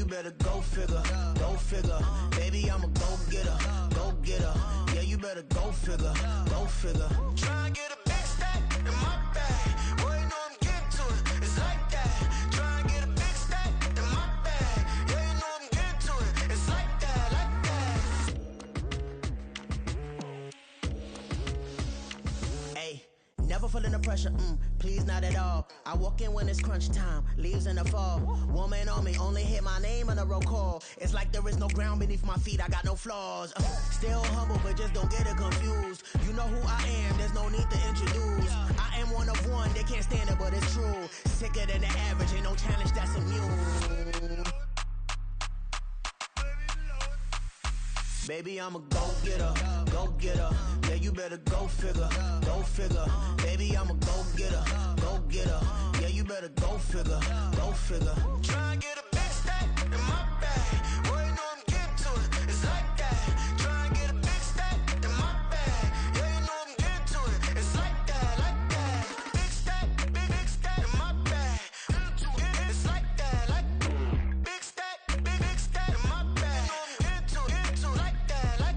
better go figure, go figure. Baby, I'm a go-getter, go-getter. Yeah, you better go figure, go figure. Try and get a big stack in my bag. Boy, you know I'm getting to it, it's like that. Try and get a big stack in my bag. Yeah, you know I'm getting to it, it's like that, like that. Hey, never feeling the pressure, please not at all. I walk in when it's crunch time, leaves in the fall. Woman on me, only hit my name on a roll call. It's like there is no ground beneath my feet, I got no flaws. Still humble, but just don't get it confused. You know who I am, there's no need to introduce. I am one of one, they can't stand it, but it's true. Sicker than the average, ain't no challenge that's immune. Baby, I'm a go-getter, go-getter. Yeah, you better go figure, go figure. Baby, I'm a go-getter, go-getter. Yeah, you better go figure, go figure. Try and get a big stack in my bag. Boy, you know I'm getting to it, it's like that. Try and get a big stack in my bag. Yeah, you know I'm getting to it, it's like that, like that. Big stack, big stack in my bag. It's like that, like big stack in my bag. You know I'm getting to it, like that, like.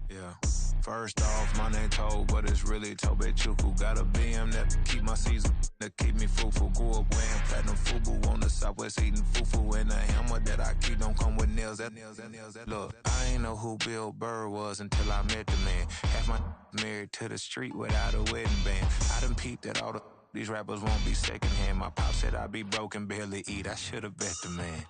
Yeah. First off, my name Toad, but it's really Tobe Chuku. Got a BM that keep my season, that keep me fufu. Grew up wearing platinum fubu on the Southwest eating fufu. And the hammer that I keep don't come with nails. Look, I ain't know who Bill Burr was until I met the man. Half my married to the street without a wedding band. I done peeped at all these rappers won't be secondhand. My pop said I'd be broken, barely eat. I should've bet the man.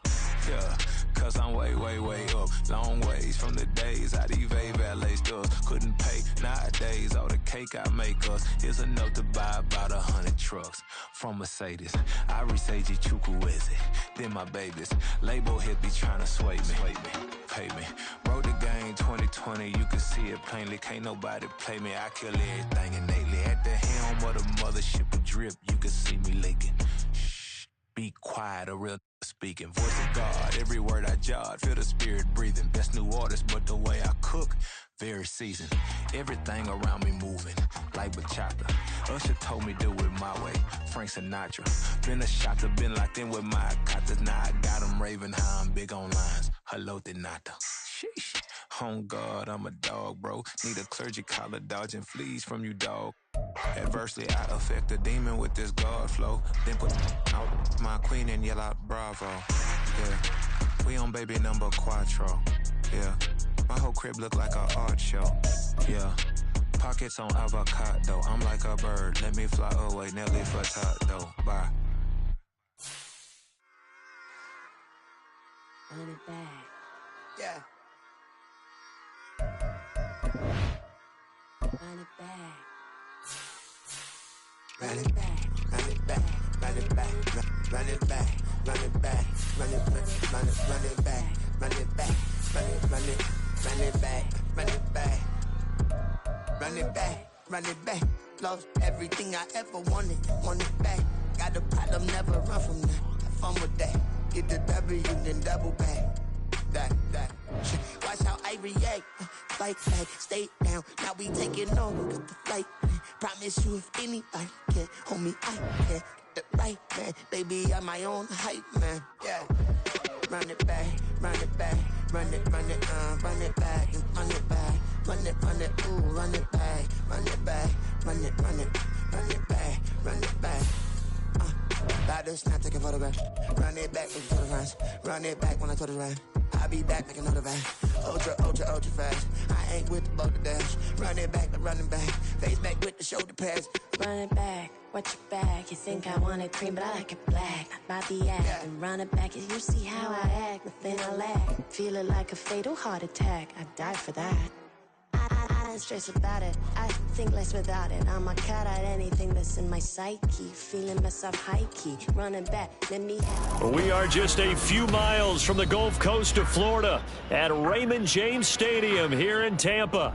Yeah, cause I'm way, way, way up. Long ways from the days I evade valet stores. Couldn't pay nowadays. All the cake I make us is enough to buy about 100 trucks from Mercedes. I resage Chukwueze, then my babies. Label hit be trying to sway me, pay me. Wrote the game 2020, you can see it plainly. Can't nobody play me, I kill everything innately. At the helm of the mothership of drip, you can see me leaking. Shh, be quiet, a real speaking. Voice of God, every word I jot, feel the spirit breathing. Best new artist, but the way I cook, very seasoned. Everything around me moving, like bachata. Usher told me do it my way, Frank Sinatra. Been a shotter, been locked in with my katas. Now I got them raving how I'm big on lines. Hello, Denata. Sheesh. On God, I'm a dog, bro. Need a clergy collar, dodging fleas from you, dog. Adversely, I affect a demon with this God flow. Then put out my queen and yell out bravo. Yeah, we on baby number quattro. Yeah, my whole crib look like an art show. Yeah, pockets on avocado. I'm like a bird, let me fly away. Nelly Furtado, bye. Run it back. Yeah. Run it back. Run it back, run it back, run it back, run it back, run it back, run it back, run it back, run it back, run it back, run it back, run it back, run it back. Lost everything I ever wanted it back. Got a problem, never run from that. Have fun with that. Get the W, then double back. That. Watch how I react. Fight back, stay down. Now we taking over with the flight. Promise you if anybody can, homie, I can. Get the right man, baby, I'm my own hype man. Yeah. Run it back, run it back, run it back, and run it back, run it, ooh, run it back, run it back, run it back, run it back. About to snap, take a photograph. Run it back when you told the runs. Run it back when I told the run. I'll be back, make another van. Ultra fast. I ain't with the boat to dash. Run it back, but running back. Face back with the shoulder pads. Run it back, watch your back. You think I want it cream, but I like it black. Not the act, Yeah. and run it back. You see how I act, nothing I lack. Feeling like a fatal heart attack. I'd die for that. I don't stress about it. I think less without it. I'ma cut out anything that's in my psyche. Feeling myself high key. Running back, let me have. We are just a few miles from the Gulf Coast of Florida at Raymond James Stadium here in Tampa.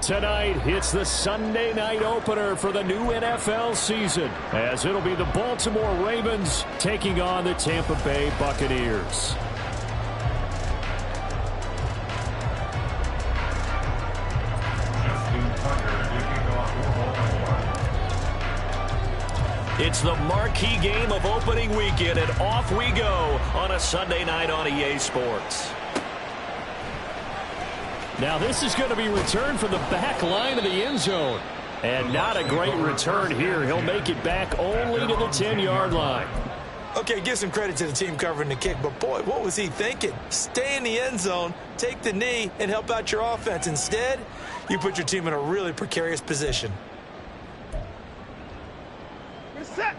Tonight, it's the Sunday night opener for the new NFL season, as it'll be the Baltimore Ravens taking on the Tampa Bay Buccaneers. It's the marquee game of opening weekend, and off we go on a Sunday night on EA Sports. Now this is going to be returned from the back line of the end zone. And not a great return here. He'll make it back only to the 10-yard line. Okay, give some credit to the team covering the kick, but boy, what was he thinking? Stay in the end zone, take the knee, and help out your offense. Instead, you put your team in a really precarious position. We're set.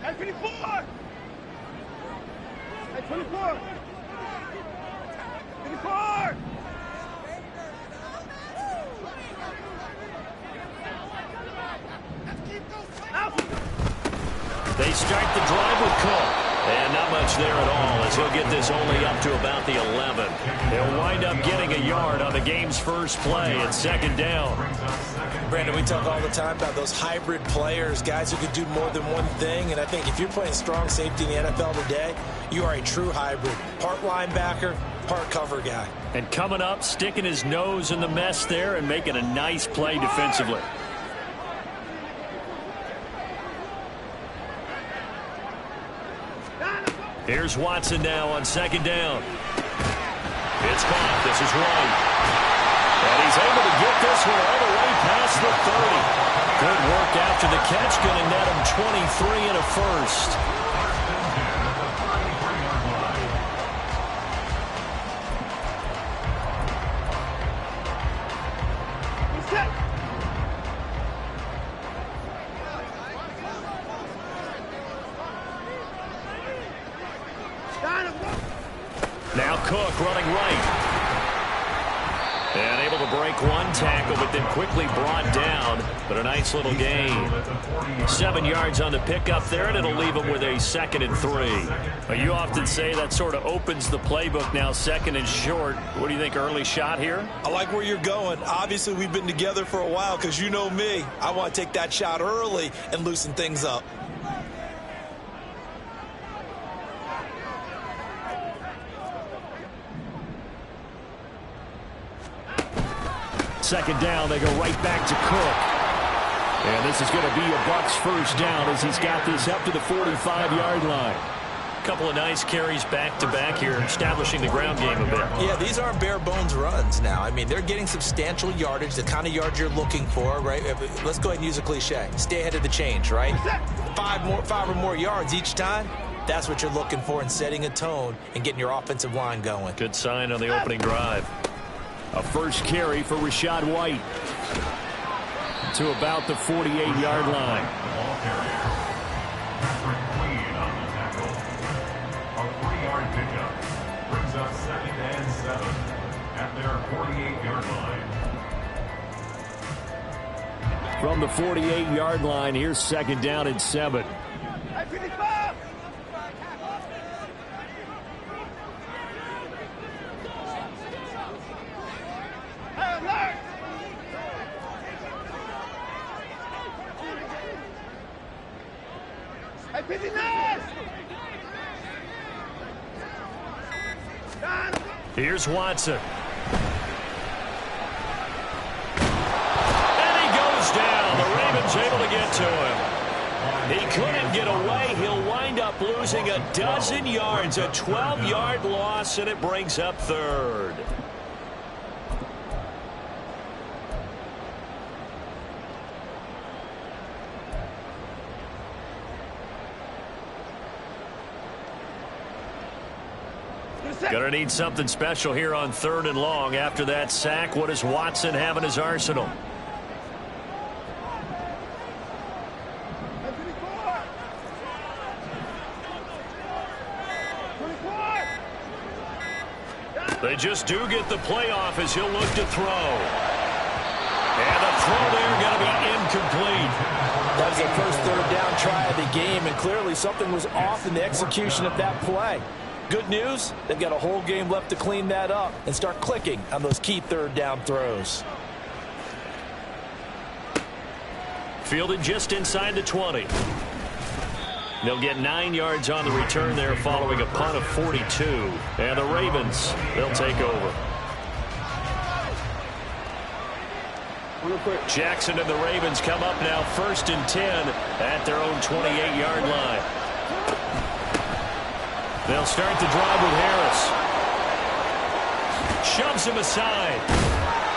At 24. At 24. 24. They start the drive with Cook. And not much there at all as he'll get this only up to about the 11. He'll wind up getting a yard on the game's first play at second down. Brandon, we talk all the time about those hybrid players, guys who can do more than one thing. And I think if you're playing strong safety in the NFL today, you are a true hybrid. Part linebacker, part cover guy. And coming up, sticking his nose in the mess there and making a nice play defensively. Here's Watson now on second down. It's caught. This is White. And he's able to get this one all the way past the 30. Good work after the catch. Going to net him 23 and a first. Now Cook running right. And able to break one tackle, but then quickly brought down. But a nice little gain. 7 yards on the pickup there, and it'll leave him with a 2nd and 3. Well, you often say that sort of opens the playbook now, 2nd and short. What do you think, early shot here? I like where you're going. Obviously, we've been together for a while because you know me. I want to take that shot early and loosen things up. Second down, they go right back to Cook. And this is going to be a Bucs first down as he's got this up to the 45-yard line. A couple of nice carries back-to-back here, establishing the ground game a bit. Yeah, these aren't bare-bones runs now. I mean, they're getting substantial yardage, the kind of yards you're looking for, right? Let's go ahead and use a cliche. Stay ahead of the change, right? Five or more yards each time. That's what you're looking for in setting a tone and getting your offensive line going. Good sign on the opening drive. A first carry for Rachaad White to about the 48-yard line. A 3-yard pickup brings up 2nd and 7 at their 48-yard line. From the 48-yard line, here's 2nd down and 7. Here's Watson. And he goes down. The Ravens able to get to him. He couldn't get away. He'll wind up losing a dozen yards, a 12-yard loss, and it brings up 3rd. Gonna need something special here on 3rd and long. After that sack, what does Watson have in his arsenal? They just do get the playoff as he'll look to throw. And the throw there going to be incomplete. That was the first 3rd down try of the game, and clearly something was off in the execution of that play. Good news, they've got a whole game left to clean that up and start clicking on those key 3rd down throws. Fielded just inside the 20. They'll get 9 yards on the return there following a punt of 42. And the Ravens, they'll take over. Jackson and the Ravens come up now 1st and 10 at their own 28-yard line. They'll start the drive with Harris. Shoves him aside.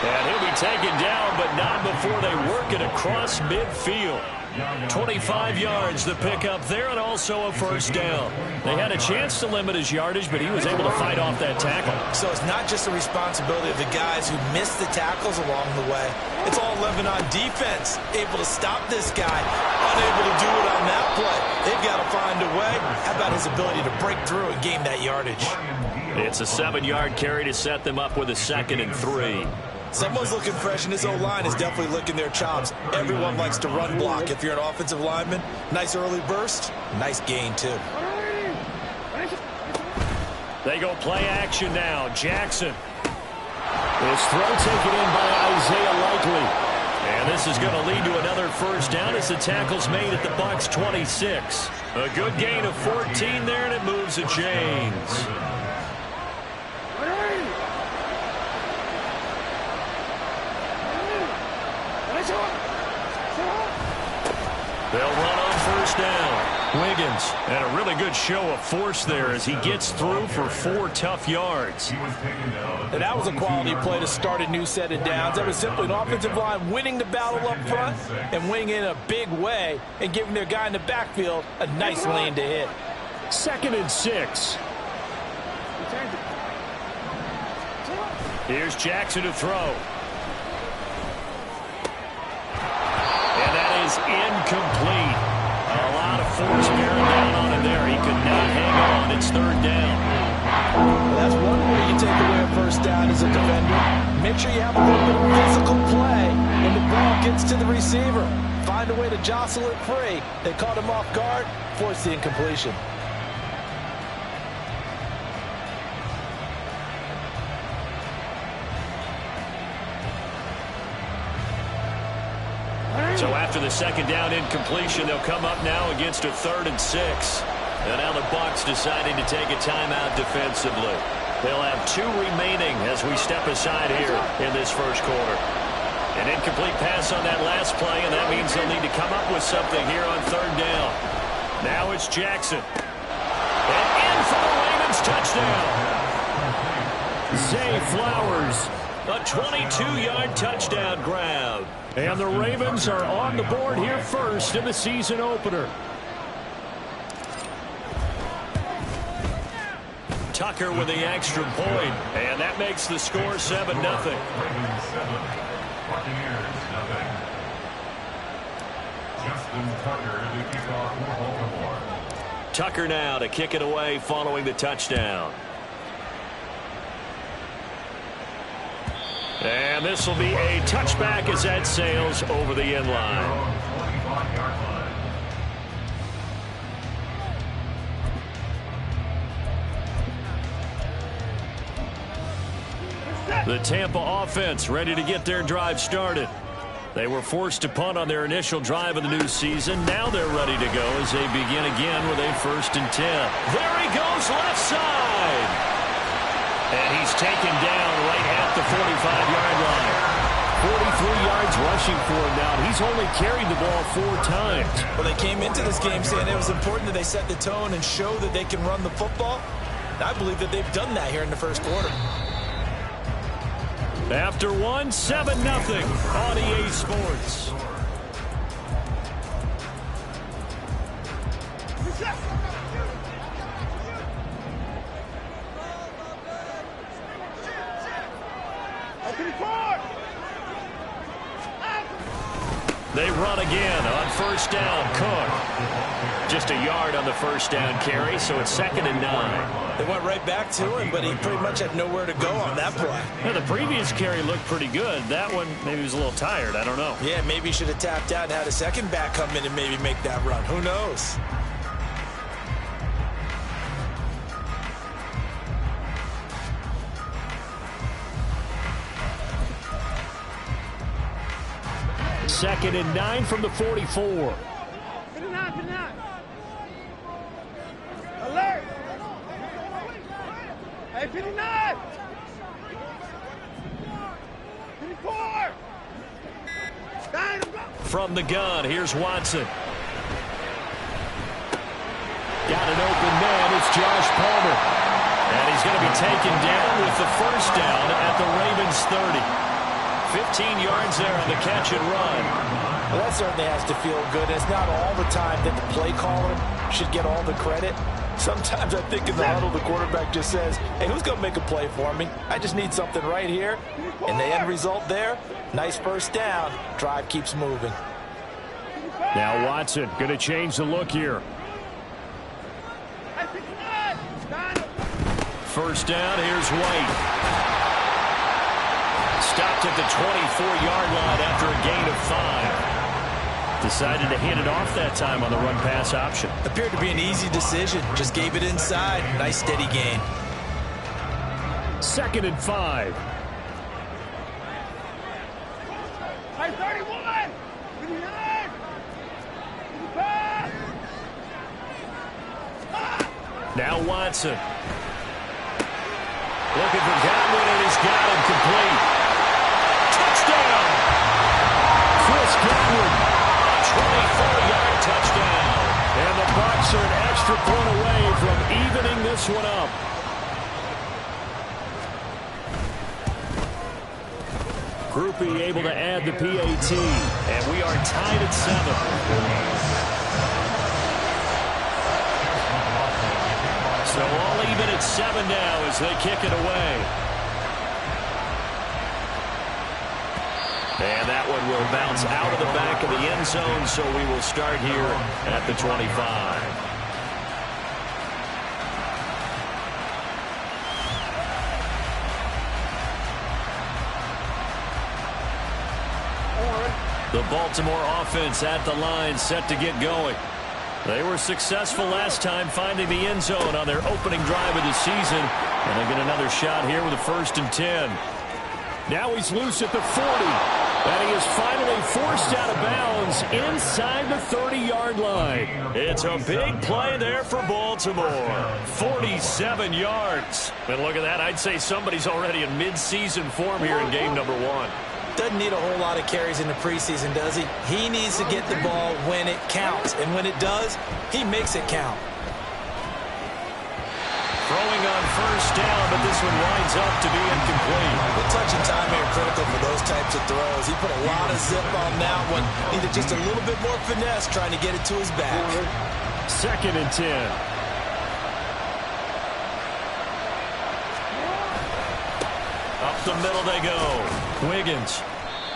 And he'll be taken down, but not before they work it across midfield. 25 yards the pickup there, and also a first down. They had a chance to limit his yardage, but he was able to fight off that tackle. So it's not just the responsibility of the guys who missed the tackles along the way. It's all living on defense, able to stop this guy, unable to do it on that play. They've got to find a way. How about his ability to break through and gain that yardage? It's a 7-yard carry to set them up with a 2nd and 3. Someone's looking fresh, and his O-line is definitely licking their chops. Everyone likes to run block. If you're an offensive lineman, nice early burst, nice gain, too. They go play action now. Jackson. His throw taken in by Isaiah Likely. And this is going to lead to another first down as the tackle's made at the Bucs 26. A good gain of 14 there, and it moves the chains. They'll run on first down. Wiggins, and a really good show of force there as he gets through for 4 tough yards. And that was a quality play to start a new set of downs. That was simply an offensive line winning the battle up front and winning in a big way and giving their guy in the backfield a nice lane to hit. 2nd and 6. Here's Jackson to throw. And that is incomplete. A lot of force bearing down on him there. He could not hang on. It's 3rd down. Well, that's one way you take away a first down as a defender. Make sure you have a little bit of physical play when the ball gets to the receiver. Find a way to jostle it free. They caught him off guard, forced the incompletion. So after the 2nd down incompletion, they'll come up now against a 3rd and 6. And now the Bucs deciding to take a timeout defensively. They'll have 2 remaining as we step aside here in this first quarter. An incomplete pass on that last play, and that means they'll need to come up with something here on 3rd down. Now it's Jackson. And in for the Ravens touchdown. Zay Flowers, a 22-yard touchdown grab. And the Ravens are on the board here first in the season opener. Tucker with the extra point, and that makes the score 7-0. Ravens 7, Buccaneers 0. Justin Tucker to kick off for Baltimore. Tucker now to kick it away following the touchdown. And this will be a touchback as that sails over the end line. The Tampa offense ready to get their drive started. They were forced to punt on their initial drive of the new season. Now they're ready to go as they begin again with a 1st and 10. There he goes left side. And he's taken down right at the 45-yard line. 43 yards rushing for him now. He's only carried the ball 4 times. Well, they came into this game saying it was important that they set the tone and show that they can run the football. And I believe that they've done that here in the first quarter. After 1, 7-0 on EA Sports. They run again on first down. Cook. Just a yard on the first down carry, so it's 2nd and 9. They went right back to him, but he pretty much had nowhere to go on that play. Yeah, the previous carry looked pretty good. That one, maybe he was a little tired. I don't know. Yeah, maybe he should have tapped out and had a second back come in and maybe make that run. Who knows? Second and 9 from the 44. 59. Alert! Hey, 59! 54! From the gun, here's Watson. Got an open man. It's Josh Palmer. And he's going to be taken down with the first down at the Ravens 30. 15 yards there on the catch and run. Well, that certainly has to feel good. It's not all the time that the play caller should get all the credit. Sometimes I think in the huddle, the quarterback just says, hey, who's going to make a play for me? I just need something right here. And the end result there, nice first down. Drive keeps moving. Now Watson going to change the look here. First down, here's White. Stopped at the 24-yard line after a gain of 5. Decided to hand it off that time on the run-pass option. Appeared to be an easy decision. Just gave it inside. Nice steady gain. 2nd and 5. Hey, 31! 59! 55! Now Watson. Looking for Godwin, and he's got him complete. Touchdown! Chris Godwin, a 24-yard touchdown. And the Bucs are an extra point away from evening this one up. Groupie able to add the PAT, and we are tied at 7. So all even at 7 now as they kick it away. And that one will bounce out of the back of the end zone, so we will start here at the 25. The Baltimore offense at the line, set to get going. They were successful last time finding the end zone on their opening drive of the season. And they get another shot here with a 1st and 10. Now he's loose at the 40. And he is finally forced out of bounds inside the 30-yard line. It's a big play there for Baltimore. 47 yards. And look at that. I'd say somebody's already in mid-season form here in game number 1. Doesn't need a whole lot of carries in the preseason, does he? He needs to get the ball when it counts. And when it does, he makes it count. Throwing on first down, but this one winds up to be incomplete. The touch and timing are critical for those types of throws. He put a lot of zip on that one. Needed just a little bit more finesse trying to get it to his back. 2nd and 10. Up the middle they go. Wiggins.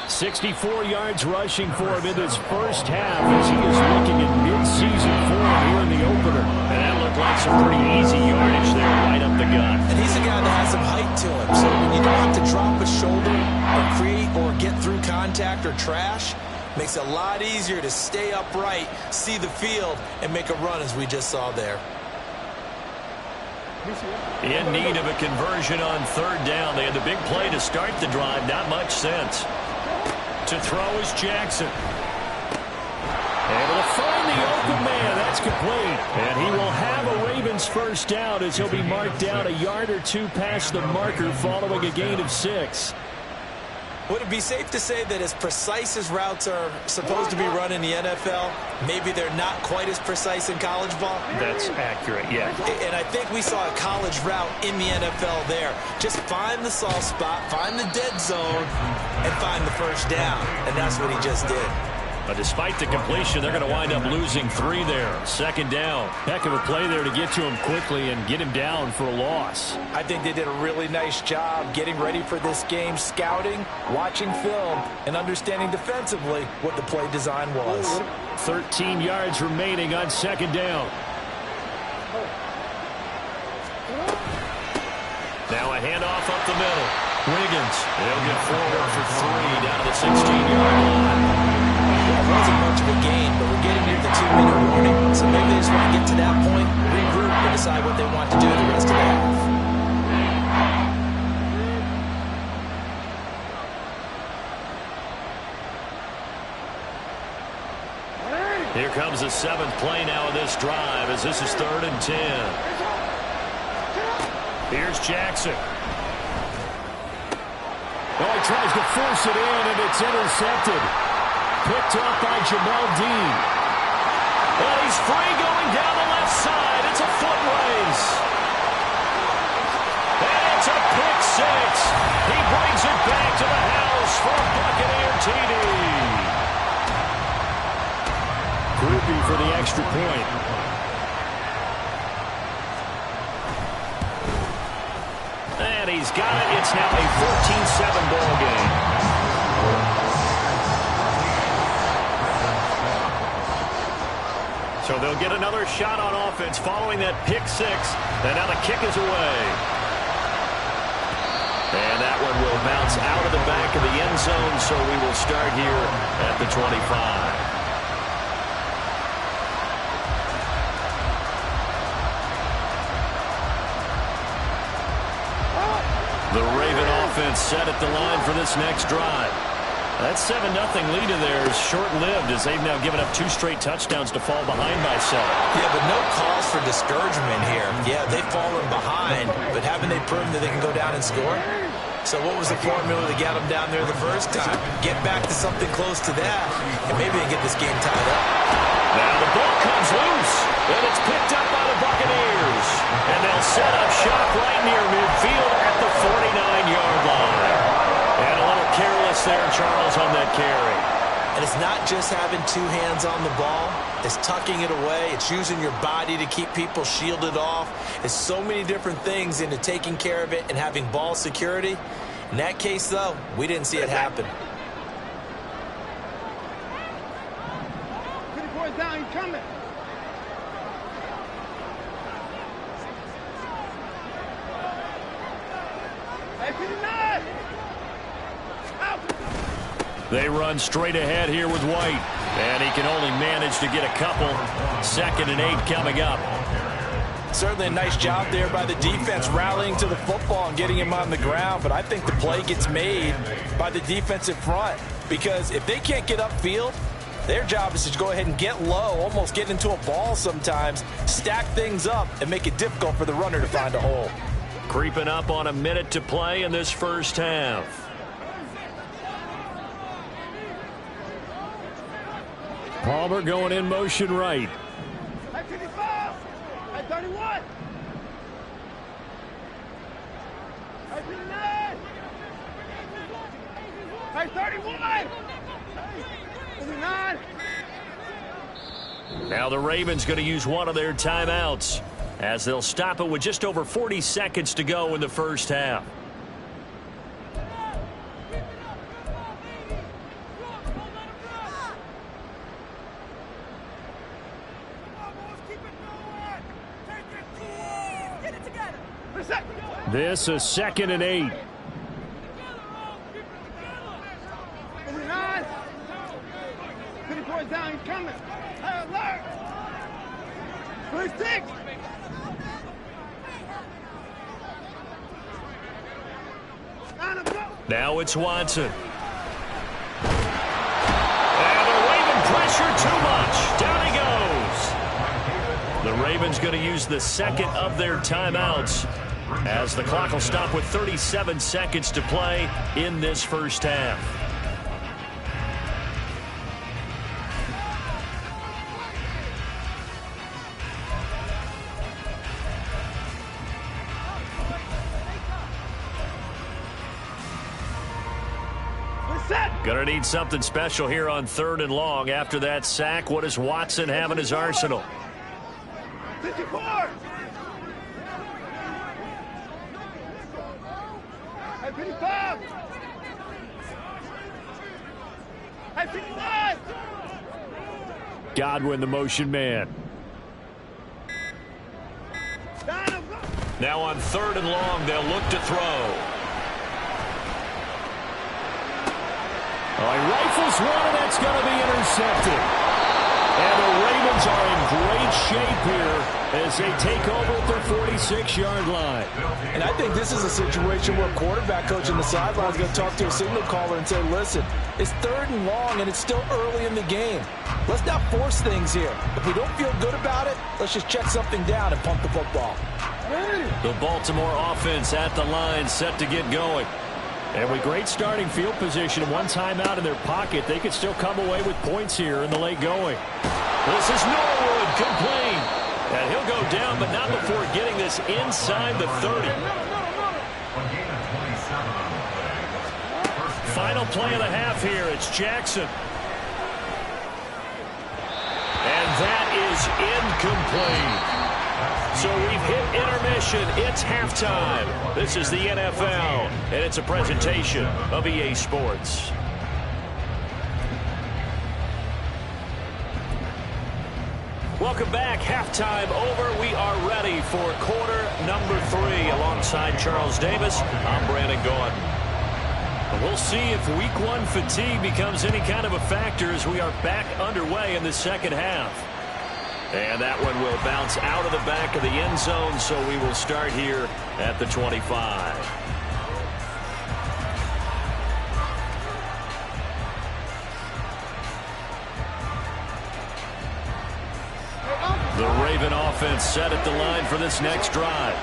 64 yards rushing for him in this first half as he is looking in mid-season form here in the opener. And that looked like some pretty easy yardage there right up the gut. And he's a guy that has some height to him. So when you don't have to drop a shoulder or create or get through contact or trash, makes it a lot easier to stay upright, see the field, and make a run as we just saw there. In need of a conversion on 3rd down. They had the big play to start the drive. Not much sense. To throw is Jackson. Able to find the open man. That's complete. And he will have a Ravens first down as he'll be marked down a yard or 2 past the marker following a gain of 6. Would it be safe to say that as precise as routes are supposed to be run in the NFL, maybe they're not quite as precise in college ball? That's accurate, yeah. And I think we saw a college route in the NFL there. Just find the soft spot, find the dead zone, and find the first down. And that's what he just did. But despite the completion, they're going to wind up losing 3 there. 2nd down. Heck of a play there to get to him quickly and get him down for a loss. I think they did a really nice job getting ready for this game, scouting, watching film, and understanding defensively what the play design was. 13 yards remaining on 2nd down. Now a handoff up the middle. Wiggins, they'll get forward for 3 down to the 16-yard line. It wasn't much of a gain, but we're getting near the 2-minute warning, so maybe they just want to get to that point, regroup, and decide what they want to do the rest of the half. Here comes the 7th play now of this drive as this is 3rd and 10. Here's Jackson. Oh, he tries to force it in, and it's intercepted. picked up by Jamel Dean. And he's free going down the left side. It's a foot race. And it's a pick six. He brings it back to the house for a Buccaneer TD. Groupie for the extra point. And he's got it. It's now a 14-7 ball game. So they'll get another shot on offense following that pick six. And now the kick is away. And that one will bounce out of the back of the end zone. So we will start here at the 25. The Raven offense set at the line for this next drive. That 7-0 lead of theirs short-lived as they've now given up 2 straight touchdowns to fall behind by 7. Yeah, but no cause for discouragement here. Yeah, they've fallen behind, but haven't they proven that they can go down and score? So what was the formula to get them down there the first time? Get back to something close to that, and maybe they get this game tied up. Now the ball comes loose, and it's picked up by the Buccaneers. And they'll set up shop right near midfield at the 49-yard line. And a little careless there, Charles, on that carry. And it's not just having 2 hands on the ball. It's tucking it away. It's using your body to keep people shielded off. It's so many different things into taking care of it and having ball security. In that case, though, we didn't see it happen. Down, he's coming. They run straight ahead here with White. And he can only manage to get a couple. 2nd and 8 coming up. Certainly a nice job there by the defense rallying to the football and getting him on the ground. But I think the play gets made by the defensive front. Because if they can't get upfield, their job is to go ahead and get low, almost get into a ball sometimes, stack things up, and make it difficult for the runner to find a hole. Creeping up on a minute to play in this first half. Palmer going in motion right. At 55, at 31, at 59, at 31. Now the Ravens going to use one of their timeouts as they'll stop it with just over 40 seconds to go in the first half. This is 2nd and 8. Down, he's coming. Hey, alert! 26. Now it's Watson. And the Raven pressure too much. Down he goes. The Ravens going to use the 2nd of their timeouts as the clock will stop with 37 seconds to play in this first half. Gonna need something special here on 3rd and long. After that sack, what does Watson have in his arsenal? 54. At 55. At 55. Godwin, the motion man. Now on 3rd and long, they'll look to throw. Oh, he rifles one, and that's going to be intercepted. And the Ravens are in great shape here as they take over at their 46-yard line. And I think this is a situation where a quarterback coach on the sideline is going to talk to a signal caller and say, listen, it's 3rd and long, and it's still early in the game. Let's not force things here. If we don't feel good about it, let's just check something down and pump the football. The Baltimore offense at the line set to get going. And with great starting field position, one timeout in their pocket, they could still come away with points here in the late going. This is Norwood, complete. And he'll go down, but not before getting this inside the 30. Final play of the half here. It's Jackson. And that is incomplete. So we've hit intermission. It's halftime. This is the NFL, and it's a presentation of EA Sports. Welcome back. Halftime over. We are ready for quarter number 3. Alongside Charles Davis, I'm Brandon Gordon. We'll see if week 1 fatigue becomes any kind of a factor as we are back underway in the second half. And that one will bounce out of the back of the end zone, so we will start here at the 25. The Raven offense set at the line for this next drive.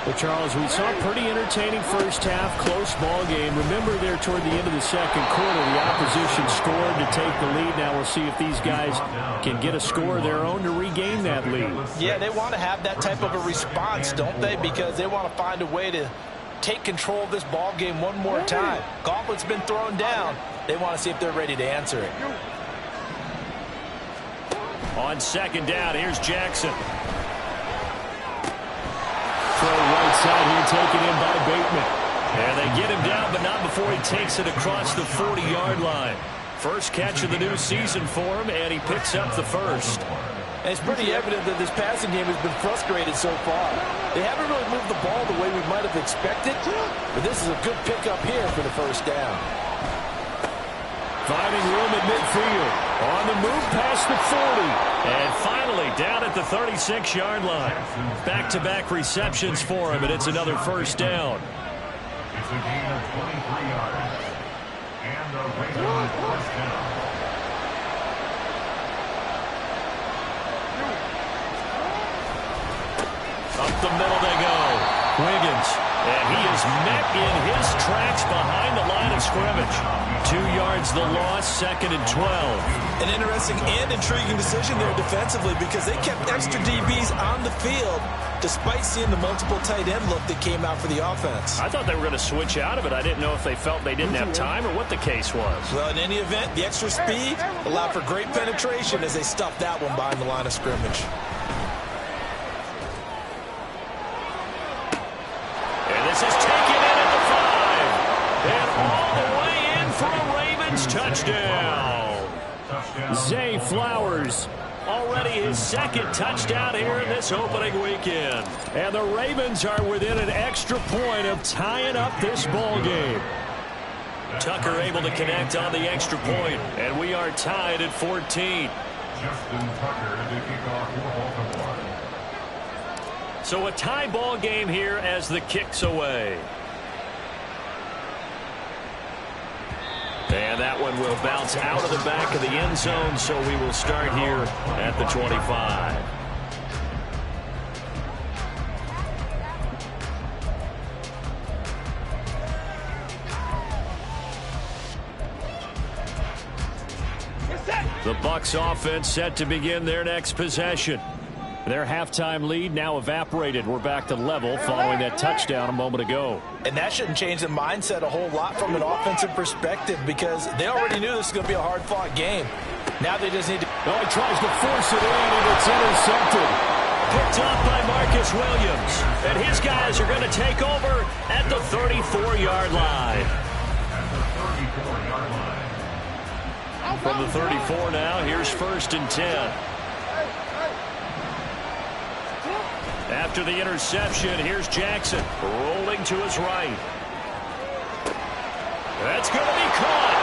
Well, Charles, we saw a pretty entertaining first half, close ball game. Remember there toward the end of the second quarter, the opposition scored to take the lead. Now we'll see if these guys can get a score of their own to regain that lead. Yeah, they want to have that type of a response, don't they? Because they want to find a way to take control of this ball game one more time. Gauntlet's been thrown down. They want to see if they're ready to answer it. On second down, here's Jackson. Throw right side here, taken in by Bateman. And they get him down, but not before he takes it across the 40-yard line. First catch of the new season for him, and he picks up the first. And it's pretty evident that this passing game has been frustrated so far. They haven't really moved the ball the way we might have expected, but this is a good pickup here for the first down. Finding room at midfield. On the move past the 40. And finally down at the 36-yard line. Back-to-back receptions for him, and it's another first down. It's a gain of 23 yards. And a Raven first down. Up the middle they go. Wiggins. And he is met in his tracks behind the line of scrimmage. 2 yards the loss, 2nd and 12. An interesting and intriguing decision there defensively because they kept extra DBs on the field despite seeing the multiple tight end look that came out for the offense. I thought they were going to switch out of it. I didn't know if they felt they didn't have time or what the case was. Well, in any event, the extra speed allowed for great penetration as they stuffed that one behind the line of scrimmage. This is taken in at the 5. And all the way in for a Ravens touchdown. Zay Flowers, already his 2nd touchdown here in this opening weekend. And the Ravens are within an extra point of tying up this ball game. Tucker able to connect on the extra point, and we are tied at 14. Justin Tucker to kick off for Baltimore. So a tie ball game here as the kick's away. And that one will bounce out of the back of the end zone, so we will start here at the 25. The Bucs offense set to begin their next possession. Their halftime lead now evaporated. We're back to level following that touchdown a moment ago. And that shouldn't change the mindset a whole lot from an offensive perspective because they already knew this was going to be a hard-fought game. Now they just need to... Oh, he tries to force it in, and it's intercepted. Picked up by Marcus Williams. And his guys are going to take over at the 34-yard line. From the 34 now, here's 1st and 10. After the interception, here's Jackson rolling to his right. That's going to be caught.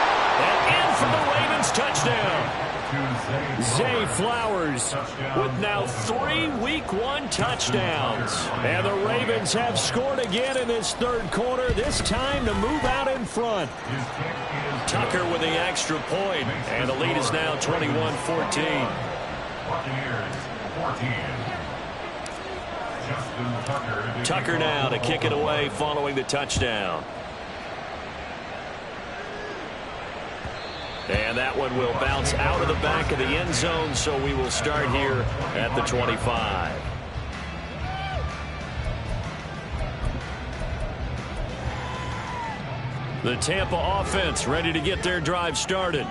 And in for the Ravens touchdown. Zay Flowers with now 3 Week 1 touchdowns. And the Ravens have scored again in this 3rd quarter, this time to move out in front. Tucker with the extra point, and the lead is now 21-14. Buccaneers 14. Tucker now to kick it away following the touchdown. And that one will bounce out of the back of the end zone, so we will start here at the 25. The Tampa offense ready to get their drive started.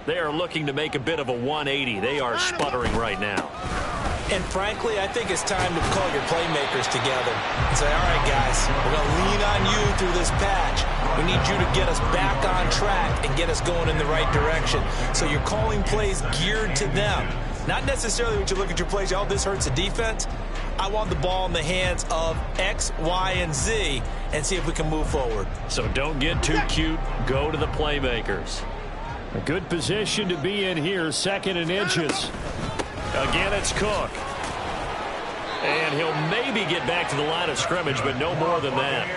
They are looking to make a bit of a 180. They are sputtering right now. And frankly, I think it's time to call your playmakers together and say, all right, guys, we're going to lean on you through this patch. We need you to get us back on track and get us going in the right direction. So you're calling plays geared to them. Not necessarily when you look at your plays, oh, this hurts the defense. I want the ball in the hands of X, Y, and Z and see if we can move forward. So don't get too cute. Go to the playmakers. A good position to be in here, 2nd and inches. Again, it's Cook. And he'll maybe get back to the line of scrimmage, but no more than that.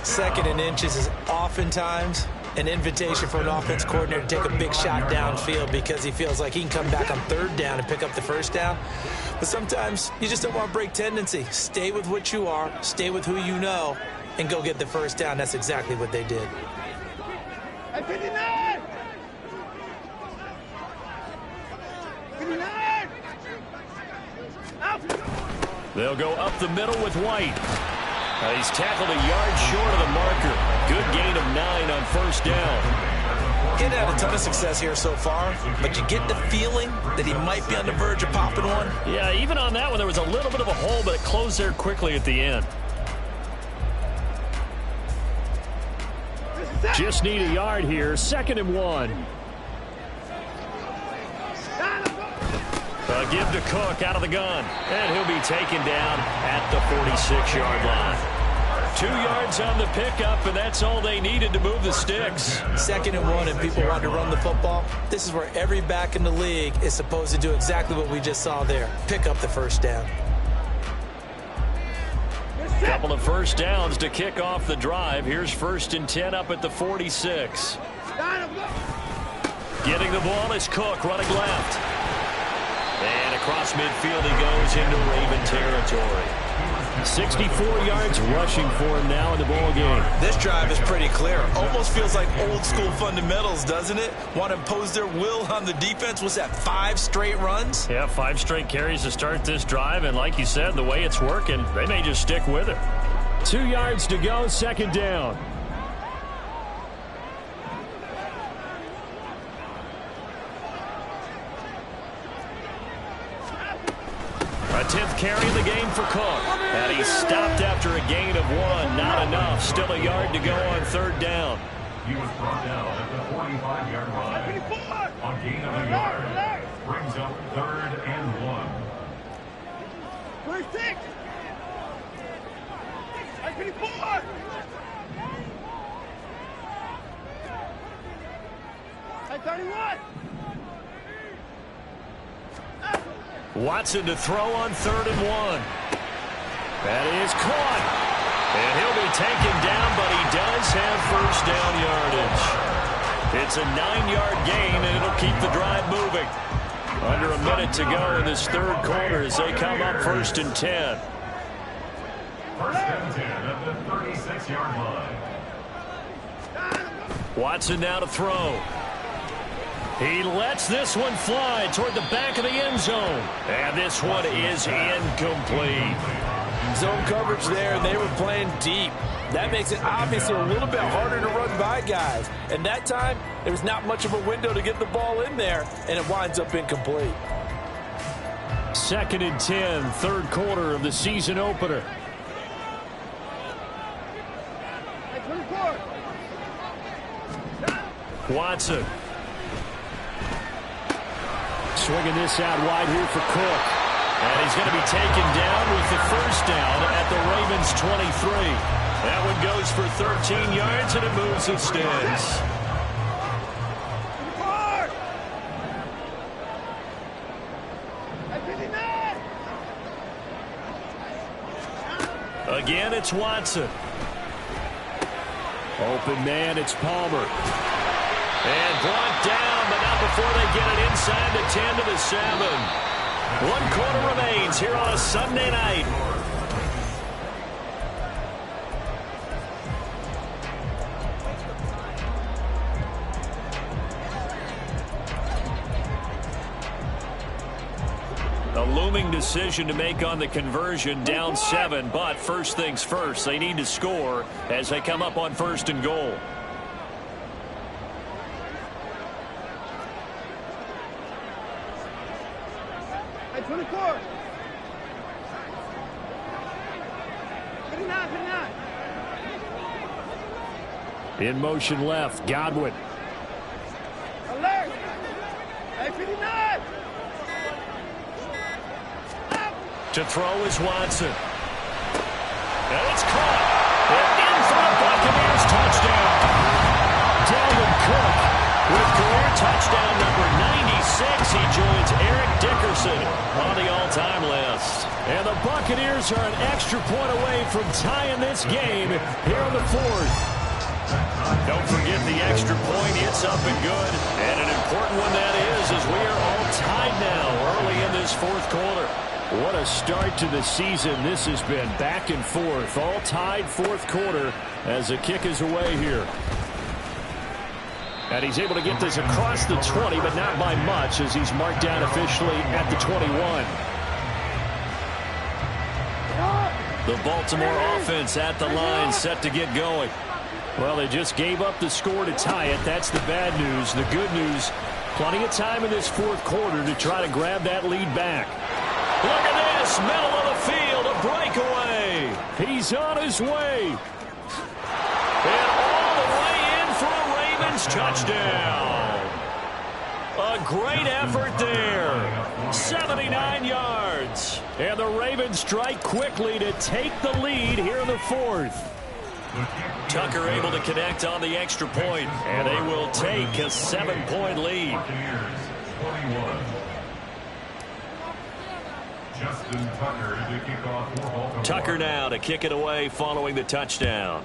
2nd and inches is oftentimes an invitation for an offense coordinator to take a big shot downfield because he feels like he can come back on 3rd down and pick up the 1st down. But sometimes you just don't want to break tendency. Stay with what you are, stay with who you know, and go get the 1st down. That's exactly what they did. Hey, 59! 59! Out! They'll go up the middle with White. He's tackled a yard short of the marker. Good gain of 9 on 1st down. He had a ton of success here so far, but you get the feeling that he might be on the verge of popping one. Yeah, even on that one, there was a little bit of a hole, but it closed there quickly at the end. Just need a yard here. 2nd and 1. Give to Cook out of the gun. And he'll be taken down at the 46-yard line. 2 yards on the pickup, and that's all they needed to move the sticks. 2nd and 1, and people want to run the football. This is where every back in the league is supposed to do exactly what we just saw there. Pick up the 1st down. Couple of 1st downs to kick off the drive. Here's 1st and 10 up at the 46. Getting the ball is Cook running left. And across midfield he goes into Raven territory. 64 yards rushing for him now in the ball game. This drive is pretty clear. Almost feels like old school fundamentals, doesn't it? Want to impose their will on the defense. Was that 5 straight runs? Yeah, 5 straight carries to start this drive. And like you said, the way it's working, they may just stick with it. 2 yards to go, 2nd down. A 10th carry of the game for Cook. And he stopped after a gain of 1. Not enough. Still a yard to go on 3rd down. He was brought down at the 45-yard line. On gain of a yard. Brings up 3rd and 1. 46! 54! Hey, 31! Watson to throw on 3rd and 1. That is caught. And he'll be taken down, but he does have 1st down yardage. It's a 9-yard gain, and it'll keep the drive moving. Under a minute to go in this 3rd quarter as they come up 1st and 10. 1st and 10 at the 36-yard line. Watson now to throw. He lets this one fly toward the back of the end zone. And this one is incomplete. Zone coverage there, and they were playing deep. That makes it obviously a little bit harder to run by guys. And that time, there was not much of a window to get the ball in there, and it winds up incomplete. 2nd and 10, 3rd quarter of the season opener. Watson. Swinging this out wide here for Cook. And he's going to be taken down with the 1st down at the Ravens 23. That one goes for 13 yards, and it moves the sticks. Again, it's Watson. Open man, it's Palmer. And brought down, but not before they get it inside the 10 to the 7. 1 quarter remains here on a Sunday night. A looming decision to make on the conversion, down 7, but first things first, they need to score as they come up on 1st and goal. Hey, 24. 59, 59. In motion left, Godwin. Alert. Hey, 59. To throw is Watson. And it's caught. And in for the Buccaneers touchdown. Dalvin Cook with career touchdown number 96. He joins Eric Dickerson on the all-time list. And the Buccaneers are an extra point away from tying this game here in the 4th. Don't forget the extra point. It's up and good. And an important one that is, as we are all tied now early in this 4th quarter. What a start to the season this has been. Back and forth, all tied 4th quarter as the kick is away here. And he's able to get this across the 20, but not by much as he's marked down officially at the 21. The Baltimore offense at the line set to get going. Well, they just gave up the score to tie it. That's the bad news. The good news, plenty of time in this 4th quarter to try to grab that lead back. Look at this, middle of the field, a breakaway. He's on his way. And all the way in for a Ravens touchdown. A great effort there. 79 yards. And the Ravens strike quickly to take the lead here in the 4th. Tucker able to connect on the extra point, and they will take a 7-point lead. Tucker now to kick it away following the touchdown.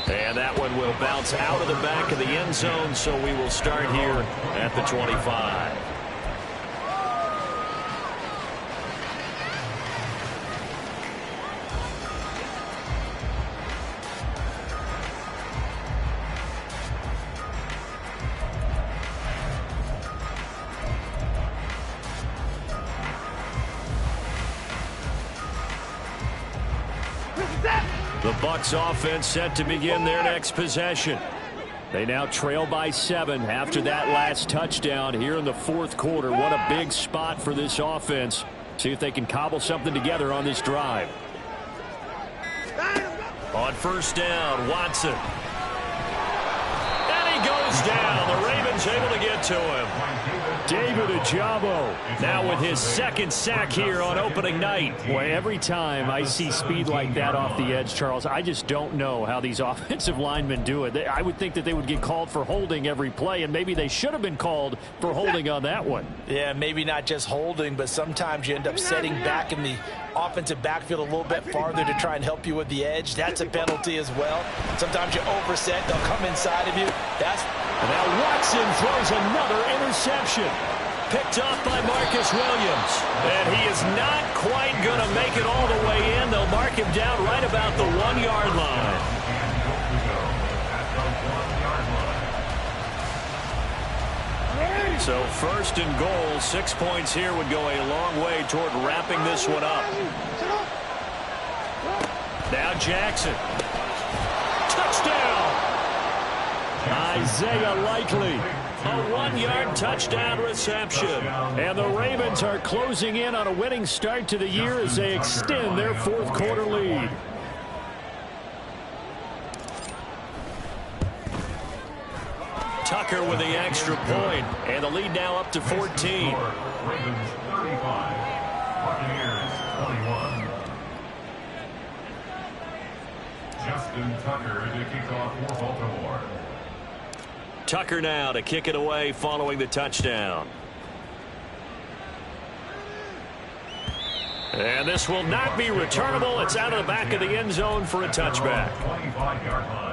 And that one will bounce out of the back of the end zone, so we will start here at the 25. The Bucs offense set to begin their next possession. They now trail by 7 after that last touchdown here in the 4th quarter. What a big spot for this offense. See if they can cobble something together on this drive. On 1st down, Watson. And he goes down. The Ravens able to get to him. David Ojabo now with his 2nd sack here on opening night. Boy, every time I see speed like that off the edge, Charles, I just don't know how these offensive linemen do it. I would think that they would get called for holding every play, and maybe they should have been called for holding on that one. Yeah, maybe not just holding, but sometimes you end up setting back in the offensive backfield a little bit farther to try and help you with the edge. That's a penalty as well. Sometimes you overset, they'll come inside of you. And now Watson throws another interception. Picked off by Marcus Williams. And he is not quite going to make it all the way in. They'll mark him down right about the 1-yard line. So 1st and goal, 6 points here would go a long way toward wrapping this one up. Now Jackson. Touchdown! Isaiah Likely. A 1-yard touchdown reception. And the Ravens are closing in on a winning start to the year as they extend their 4th quarter lead. Tucker with the extra point, and the lead now up to 14. Ravens 35, Buccaneers 21. Justin Tucker to kick off for Baltimore. Tucker now to kick it away following the touchdown. And this will not be returnable. It's out of the back of the end zone for a touchback. 25-yard line.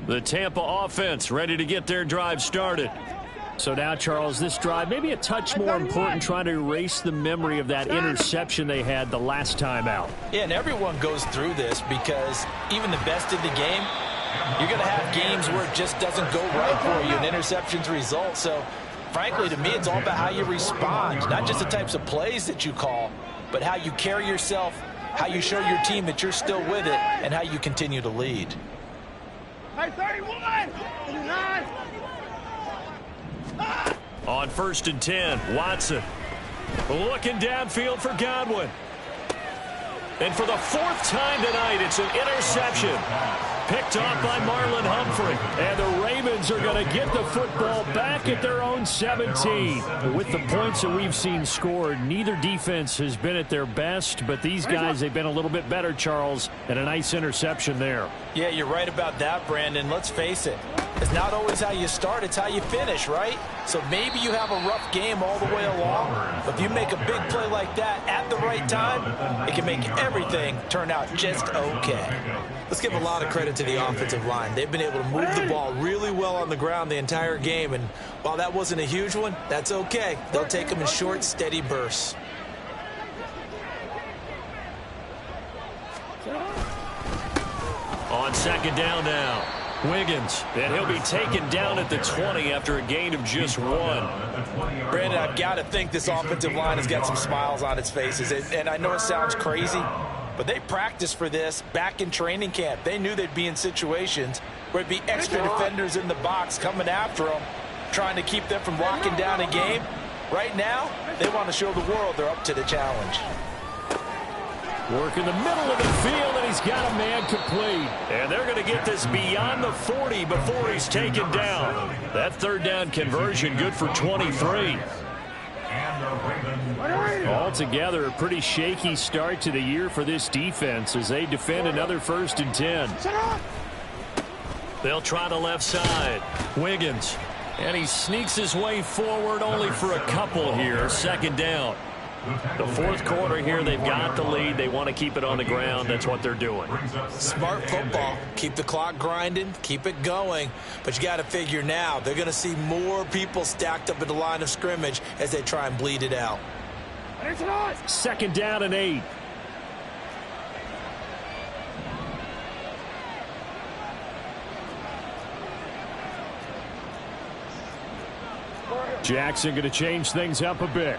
The Tampa offense ready to get their drive started. So now, Charles, this drive maybe a touch more important, trying to erase the memory of that interception they had the last time out. Yeah, and everyone goes through this because even the best in the game, you're going to have games where it just doesn't go right for you, and interceptions result. So, frankly, to me, it's all about how you respond, not just the types of plays that you call, but how you carry yourself, how you show your team that you're still with it, and how you continue to lead. Hey, 31! 39! On 1st and 10, Watson looking downfield for Godwin. And for the 4th time tonight, it's an interception. Picked off by Marlon Humphrey. And the Ravens are going to get the football back at their own 17. With the points that we've seen scored, neither defense has been at their best, but these guys, they've been a little bit better, Charles, and a nice interception there. Yeah, you're right about that, Brandon. Let's face it. It's not always how you start, it's how you finish, right? So maybe you have a rough game all the way along, but if you make a big play like that at the right time, it can make everything turn out just okay. Let's give a lot of credit to the offensive line. They've been able to move the ball really well on the ground the entire game, and while that wasn't a huge one, that's okay. They'll take them in short, steady bursts. On 2nd down now, Wiggins, and he'll be taken down at the 20 after a gain of just 1. Brandon, I've got to think this offensive line has got some smiles on its faces, and I know it sounds crazy, but they practiced for this back in training camp. They knew they'd be in situations where it'd be extra defenders in the box coming after them, trying to keep them from locking down a game. Right now, they want to show the world they're up to the challenge. Work in the middle of the field, and he's got a man complete. And they're going to get this beyond the 40 before he's taken down. That 3rd down conversion good for 23. Altogether, a pretty shaky start to the year for this defense as they defend another 1st and 10. They'll try the left side. Wiggins. And he sneaks his way forward only for a couple here. 2nd down. The 4th quarter here, they've got the lead. They want to keep it on the ground. That's what they're doing. Smart football. Keep the clock grinding. Keep it going. But you got to figure now, they're going to see more people stacked up at the line of scrimmage as they try and bleed it out. 2nd down and 8. Jackson going to change things up a bit.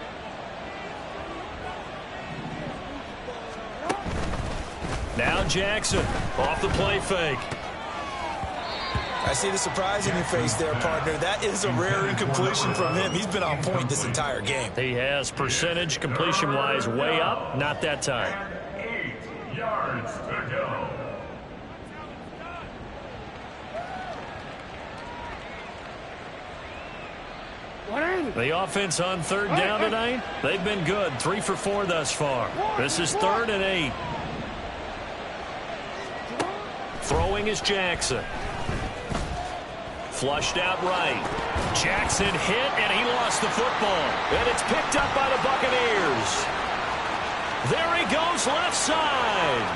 Now Jackson off the play fake. I see the surprise in your face there, partner. That is a rare incompletion from him. He's been on point this entire game. He has. Percentage completion-wise way up. Not that time. 8 yards to go. The offense on 3rd down tonight, they've been good. 3 for 4 thus far. This is 3rd and 8. Throwing is Jackson. Flushed out right. Jackson hit, and he lost the football. And it's picked up by the Buccaneers. There he goes left side.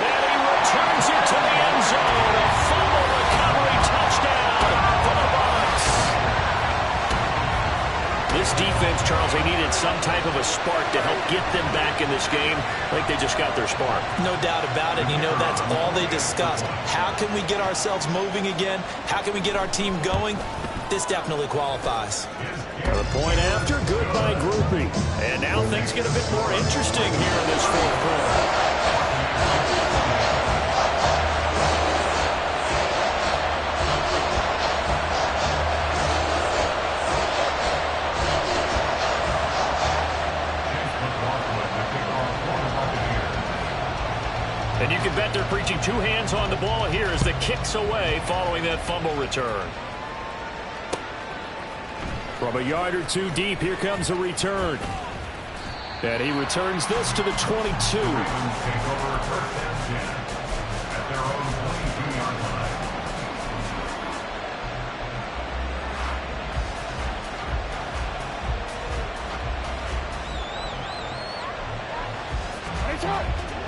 And he returns it to the end zone. A fumble recovery touchdown for the Bucs. This defense, Charles, they needed some type of a spark to help get them back in this game. I think they just got their spark. No doubt about it. You know, that's all they discussed. How can we get ourselves moving again? How can we get our team going? This definitely qualifies. The point after, good by Groupie. And now things get a bit more interesting here in this 4th quarter. And you can bet they're preaching 2 hands on the ball here as the kick's away following that fumble return. From a yard or 2 deep, here comes a return. And he returns this to the 22.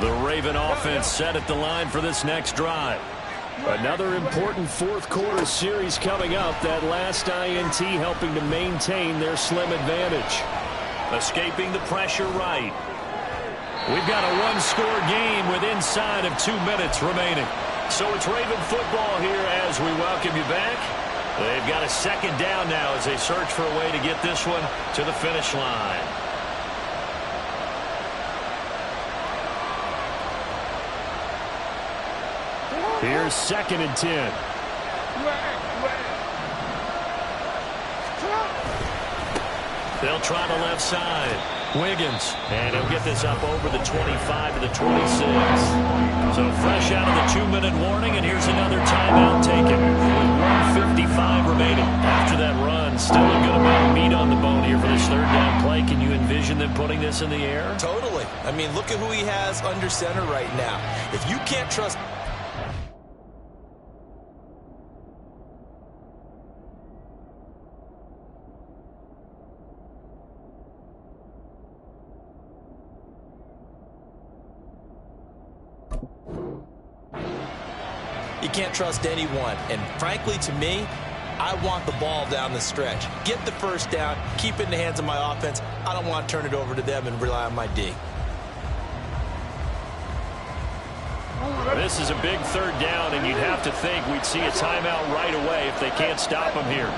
The Raven offense set at the line for this next drive. Another important fourth quarter series coming up. That last INT helping to maintain their slim advantage. Escaping the pressure right. We've got a one-score game with inside of 2 minutes remaining. So it's Raven football here as we welcome you back. They've got a second down now as they search for a way to get this one to the finish line. Here's 2nd and 10. They'll try the left side. Wiggins. And he'll get this up over the 25 to the 26. So fresh out of the 2-minute warning, and here's another timeout taken with 1:55 remaining. After that run, still a good amount of meat on the bone here for this third down play. Can you envision them putting this in the air? Totally. I mean, look at who he has under center right now. If you can't trust... You can't trust anyone. And frankly, to me, I want the ball down the stretch. Get the first down, keep it in the hands of my offense. I don't want to turn it over to them and rely on my D. This is a big third down, and you'd have to think we'd see a timeout right away if they can't stop him here.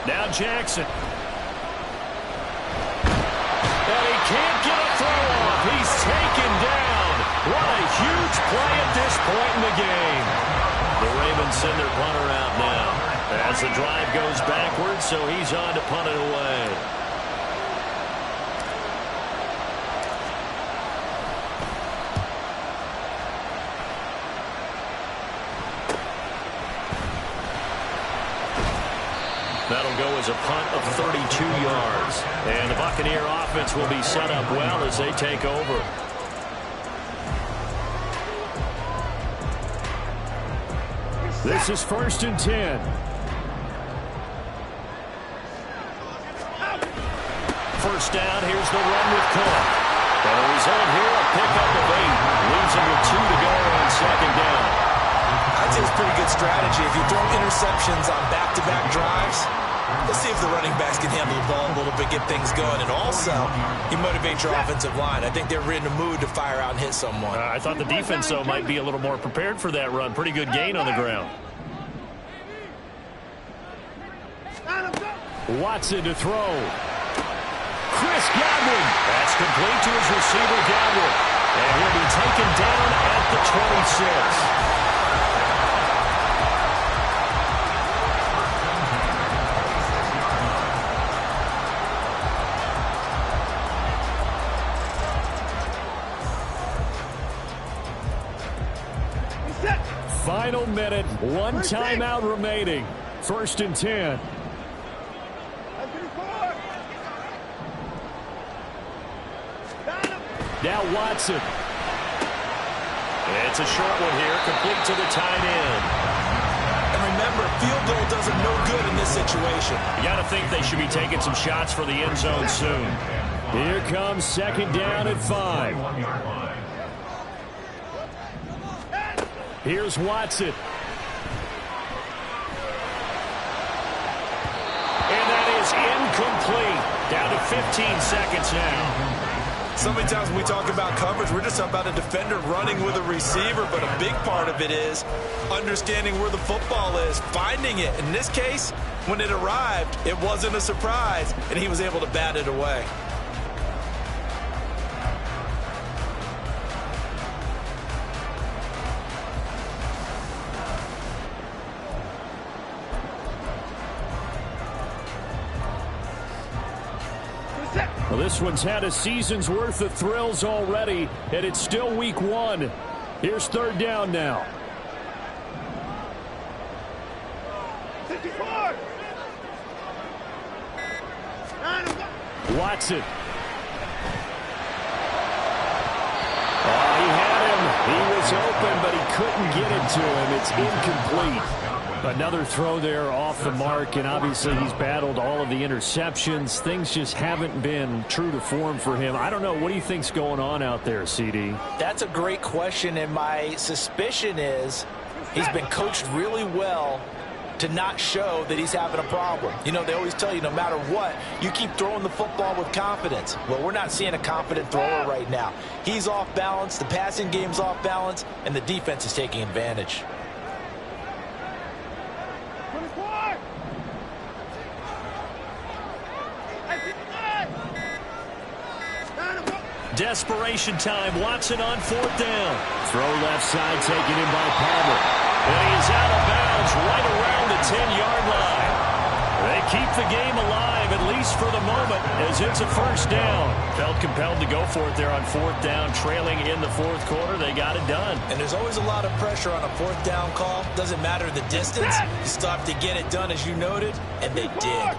Now Jackson. And he can't get a throw off. He's taken down. What a huge play at this point in the game. The Ravens send their punter out now as the drive goes backwards, so he's on to punt it away. That'll go as a punt of 32 yards. And the Buccaneer offense will be set up well as they take over. This is 1st and 10. First down, here's the run with Cook. And a result here, a pickup of 8. Leaves him with 2 to go on 2nd down. I'd say it's pretty good strategy. If you throw interceptions on back-to-back drives, let's see if the running backs can handle the ball a little bit, get things going. And also, you motivate your offensive line. I think they're in a mood to fire out and hit someone. I thought the defense, though, might be a little more prepared for that run. Pretty good gain on the ground. Watson to throw. Chris Godwin. That's complete to his receiver, Godwin. And he'll be taken down at the 26. Final minute, 1 timeout remaining. 1st and 10. Now Watson. It's a short one here, complete to the tight end. And remember, field goal does them no good in this situation. You got to think they should be taking some shots for the end zone soon. Here comes 2nd down at 5. Here's Watson. And that is incomplete. Down to 15 seconds now. So many times when we talk about coverage, we're just about a defender running with a receiver, but a big part of it is understanding where the football is, finding it. In this case, when it arrived, it wasn't a surprise, and he was able to bat it away. Well, this one's had a season's worth of thrills already, and it's still week 1. Here's 3rd down now. 54. Watson. Oh, he had him. He was open, but he couldn't get it to him. It's incomplete. Another throw there off the mark, and obviously he's battled all of the interceptions. Things just haven't been true to form for him. I don't know. What do you think's going on out there, CD? That's a great question, and my suspicion is he's been coached really well to not show that he's having a problem. You know, they always tell you no matter what, you keep throwing the football with confidence. Well, we're not seeing a confident thrower right now. He's off balance, the passing game's off balance, and the defense is taking advantage. Desperation time. Watson on 4th down. Throw left side taken in by Palmer. And he is out of bounds right around the 10-yard line. They keep the game alive, at least for the moment, as it's a 1st down. Felt compelled to go for it there on 4th down, trailing in the 4th quarter. They got it done. And there's always a lot of pressure on a 4th down call. Doesn't matter the distance. You still have to get it done, as you noted, and they did.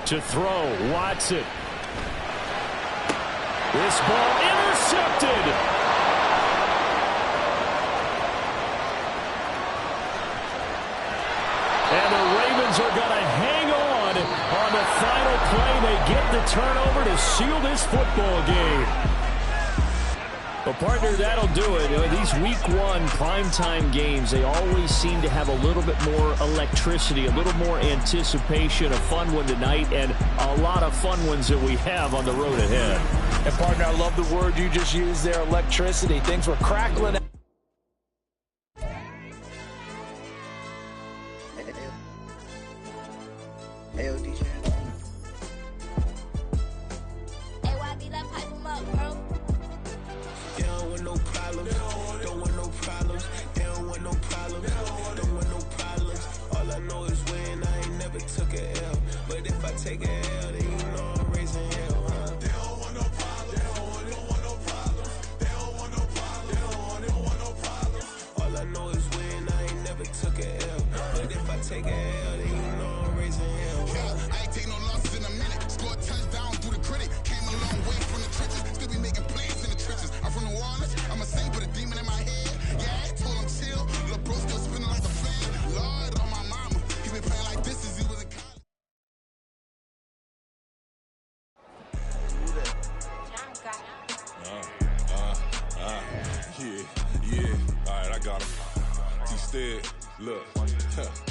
To throw, Watson. This ball intercepted. And the Ravens are going to hang on the final play. They get the turnover to seal this football game. Well, partner, that'll do it. These Week 1 primetime games, they always seem to have a little bit more electricity, a little more anticipation. A fun one tonight, and a lot of fun ones that we have on the road ahead. And, partner, I love the word you just used there, electricity. Things were crackling. Hey, DJ. Take a L, then you know I'm raising hell, huh? They don't want no problem. They don't want no problem. They don't want no problem. They don't want no problem. All I know is win. I ain't never took a L. But if I take a L, then you know I'm raising hell. Yeah, I ain't take no losses in a minute. Scored touchdown through the critic. Came a long way from the trenches. Still be making plays in the trenches. I'm from New Orleans. I'm a saint with a demon in my head. Yeah, I told him chill. Lil' bro still spinning like a fan. Lord on my mama. He been playing like this since he was in college. Yeah. All right, I got him. Instead, look.